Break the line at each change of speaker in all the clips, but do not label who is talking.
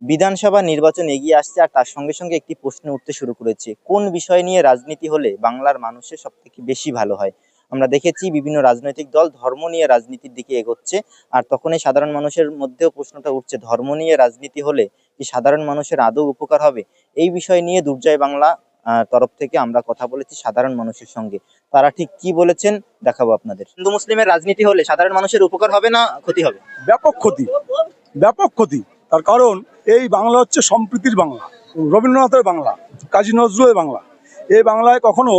বিধানসভা নির্বাচন এগিয়ে আসছে আর তার সঙ্গে সঙ্গে একটি প্রশ্ন উঠতে শুরু করেছে, কোন বিষয় নিয়ে রাজনীতি হলে বাংলার মানুষের সব থেকে বেশি ভালো হয়। আমরা দেখেছি বিভিন্ন রাজনৈতিক দল ধর্ম নিয়ে রাজনীতির দিকে এগোচ্ছে, আর তখনই সাধারণ মানুষের মধ্যেও প্রশ্নটা উঠছে, ধর্ম নিয়ে রাজনীতি হলে কি সাধারণ মানুষের আদৌ উপকার হবে। এই বিষয় নিয়ে দুর্জয় বাংলা তরফ থেকে আমরা কথা বলেছি সাধারণ মানুষের সঙ্গে। তারা ঠিক কি বলেছেন দেখাবো আপনাদের। হিন্দু মুসলিমের রাজনীতি হলে সাধারণ মানুষের উপকার হবে না ক্ষতি হবে?
ব্যাপক ক্ষতি, ব্যাপক ক্ষতি। তার কারণ এই বাংলা হচ্ছে সম্প্রীতির বাংলা, রবীন্দ্রনাথের বাংলা, কাজী নজরুলের বাংলা। এই বাংলায় কখনো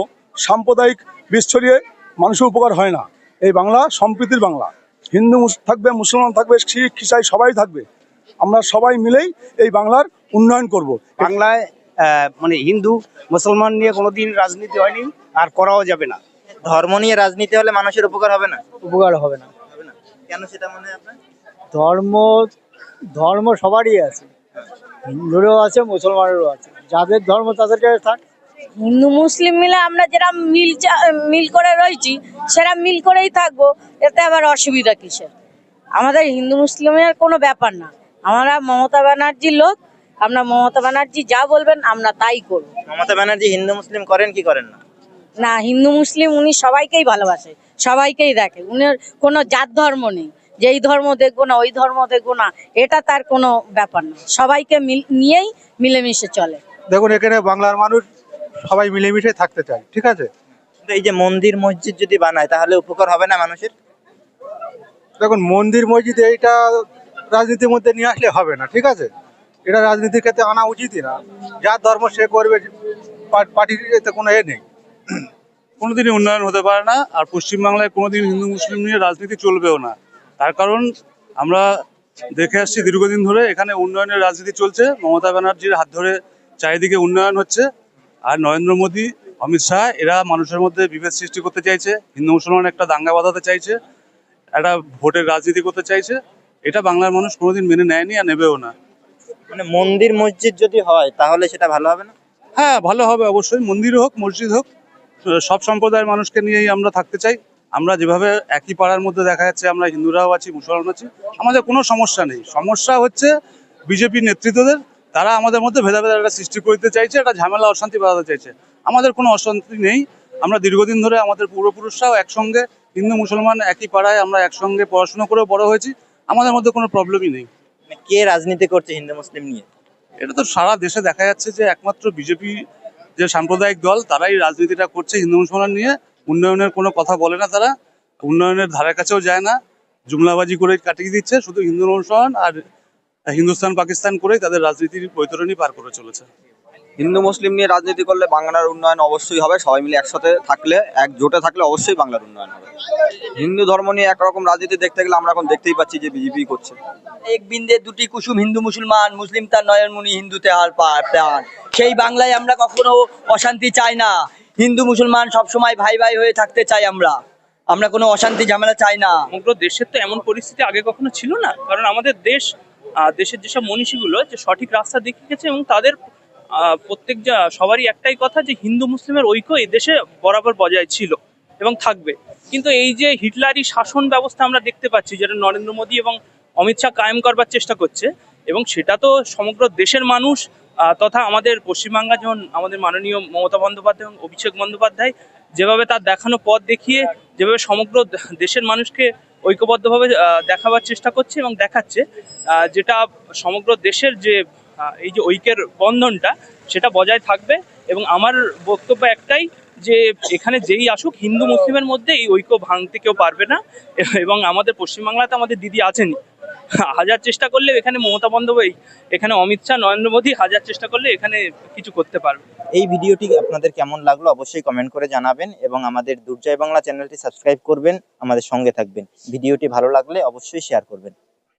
সাম্প্রদায়িক বিষ ছড়িয়ে মানুষের উপকার হয় না। এই বাংলা সম্প্রীতির বাংলা। হিন্দু থাকবে, মুসলমান থাকবে, শিখ খ্রিস্টান সবাই থাকবে। আমরা সবাই মিলেই এই বাংলার উন্নয়ন করব।
বাংলায় মানে হিন্দু মুসলমান নিয়ে কোনোদিন রাজনীতি হয়নি, আর করাও যাবে না।
ধর্ম নিয়ে রাজনীতি হলে মানুষের উপকার হবে না?
উপকার হবে না।
হবে না কেন সেটা মনে হয় আপনার?
ধর্ম ধর্ম সবারই আছে, হিন্দুরও আছে মুসলমানেরও আছে, যাদের ধর্ম তাদের কাছে থাক।
হিন্দু মুসলিম মিলে আমরা যেটা মিল করে রয়েছি সেটা মিল করেই থাকবো, এতে আবার অসুবিধা কিসের? আমাদের হিন্দু মুসলিমের কোনো ব্যাপার না, আমরা মমতা ব্যানার্জির লোক, আমরা মমতা ব্যানার্জি যা বলবেন আমরা তাই করবো।
মমতা ব্যানার্জি হিন্দু মুসলিম করেন কি করেন না?
না, হিন্দু মুসলিম উনি সবাইকেই ভালোবাসে, সবাইকেই দেখে, উনার কোনো জাত ধর্ম নেই যে এই ধর্ম দেখবো না ওই ধর্ম দেখবো না, এটা তার কোনো ব্যাপার না, সবাইকে নিয়েই মিলেমিশে চলে।
দেখুন, এখানে বাংলার মানুষ সবাই মিলেমিশে থাকতে চায়, ঠিক আছে।
কিন্তু এই যে মন্দির মসজিদ যদি বানায় তাহলে উপকার হবে না মানুষের?
দেখুন, মন্দির মসজিদ এইটা রাজনীতির মধ্যে নিয়ে আসলে হবে না, ঠিক আছে। এটা রাজনীতির ক্ষেত্রে আনা উচিতই না। যার ধর্ম সে করবে, পার্টির এতে কোনো নেই।
কোনোদিনই উন্নয়ন হতে পারে না, আর পশ্চিমবাংলায় কোনোদিন হিন্দু মুসলিম নিয়ে রাজনীতি চলবেও না। তার কারণ আমরা দেখে আসছি দীর্ঘদিন ধরে এখানে উন্নয়নের রাজনীতি চলছে, মমতা ব্যানার্জির হাত ধরে চারিদিকে উন্নয়ন হচ্ছে। আর নরেন্দ্র মোদী, অমিত শাহ এরা মানুষের মধ্যে বিভেদ সৃষ্টি করতে চাইছে, হিন্দু মুসলমান একটা দাঙ্গা বাঁধাতে চাইছে, একটা ভোটের রাজনীতি করতে চাইছে। এটা বাংলার মানুষ কোনোদিন মেনে নেয়নি আর নেবেও না।
মানে মন্দির মসজিদ যদি হয় তাহলে সেটা ভালো হবে না?
হ্যাঁ, ভালো হবে অবশ্যই। মন্দির হোক, মসজিদ হোক, সব সম্প্রদায়ের মানুষকে নিয়েই আমরা থাকতে চাই। আমরা যেভাবে একই পাড়ার মধ্যে দেখা যাচ্ছে আমরা হিন্দুরাও আছি, মুসলমান আছি, আমাদের কোনো সমস্যা নেই। সমস্যা হচ্ছে বিজেপির নেতৃত্বদের, তারা আমাদের মধ্যে ভেদাভেদ একটা সৃষ্টি করতে চাইছে, একটা ঝামেলা অশান্তি বাড়াতে চাইছে। আমাদের কোনো অশান্তি নেই। আমরা দীর্ঘদিন ধরে আমাদের পূর্বপুরুষরাও একসঙ্গে, হিন্দু মুসলমান একই পাড়ায় আমরা একসঙ্গে পড়াশোনা করে বড় হয়েছি, আমাদের মধ্যে কোনো প্রবলেমই নেই।
মানে কে রাজনীতি করছে হিন্দু মুসলিম নিয়ে?
এটা তো সারা দেশে দেখা যাচ্ছে যে একমাত্র বিজেপি যে সাম্প্রদায়িক দল তারাই রাজনীতিটা করছে হিন্দু মুসলমান নিয়ে। উন্নয়নের কোনো কথা বলে না, তারা উন্নয়নের ধারে কাছেও যায় না, জুমলাবাজি করে কাটিয়ে দিচ্ছে। শুধু হিন্দু মুসলমান আর হিন্দুস্তান পাকিস্তান করেই তাদের রাজনীতির বৈতরণী পার করে চলেছে।
হিন্দু মুসলিম নিয়ে রাজনীতি করলে বাংলার উন্নয়ন অবশ্যই হবে। সবাই মিলে একসাথে থাকলে, একজোটে থাকলে অবশ্যই বাংলার উন্নয়ন হবে। হিন্দু ধর্ম নিয়ে একরকম রাজনীতি দেখতে গেলে আমরা এখন দেখতেই পাচ্ছি যে বিজেপি করছে।
এক বিন্দে দুটি কুসুম, হিন্দু মুসলমান, মুসলিম তার নয়নমণি, হিন্দুতে হার প্রাণ। সেই বাংলায় আমরা কখনো অশান্তি চাই না। হিন্দু মুসলমান সবসময় ভাই ভাই হয়ে থাকতে চাই আমরা কোনো অশান্তি ঝামেলা চাই না।
সমগ্র দেশের তো এমন পরিস্থিতি আগে কখনো ছিল না, কারণ আমাদের দেশের যেসব মনীষীগুলো যে সঠিক রাস্তা দেখিয়ে গেছে, এবং তাদের প্রত্যেক সবারই একটাই কথা যে হিন্দু মুসলিমের ঐক্য এই দেশে বরাবর বজায় ছিল এবং থাকবে। কিন্তু এই যে হিটলারি শাসন ব্যবস্থা আমরা দেখতে পাচ্ছি, যেটা নরেন্দ্র মোদী এবং অমিত শাহ কায়েম করবার চেষ্টা করছে, এবং সেটা তো সমগ্র দেশের মানুষ তথা আমাদের পশ্চিমবাংলা, যেমন আমাদের মাননীয় মমতা বন্দ্যোপাধ্যায় এবং অভিষেক বন্দ্যোপাধ্যায় যেভাবে তার দেখানো পথ দেখিয়ে যেভাবে সমগ্র দেশের মানুষকে ঐক্যবদ্ধভাবে দেখাবার চেষ্টা করছে এবং দেখাচ্ছে, যেটা সমগ্র দেশের যে এই যে ঐক্যের বন্ধনটা সেটা বজায় থাকবে। এবং আমার বক্তব্য একটাই, যে এখানে যেই আসুক হিন্দু মুসলিমের মধ্যে এই ঐক্য ভাঙতে কেউ পারবে না। এবং আমাদের পশ্চিমবাংলাতে আমাদের দিদি আছেনই, হাজার চেষ্টা করলে এখানে মমতা বন্দ্যোপাধ্যায়, এখানে অমিত শাহ, নরেন্দ্র মোদী হাজার চেষ্টা করলে এখানে কিছু করতে পারবে।
এই ভিডিওটি আপনাদের কেমন লাগলো অবশ্যই কমেন্ট করে জানাবেন, এবং আমাদের দুর্জয় বাংলা চ্যানেলটি সাবস্ক্রাইব করবেন, আমাদের সঙ্গে থাকবেন। ভিডিওটি ভালো লাগলে অবশ্যই শেয়ার করবেন।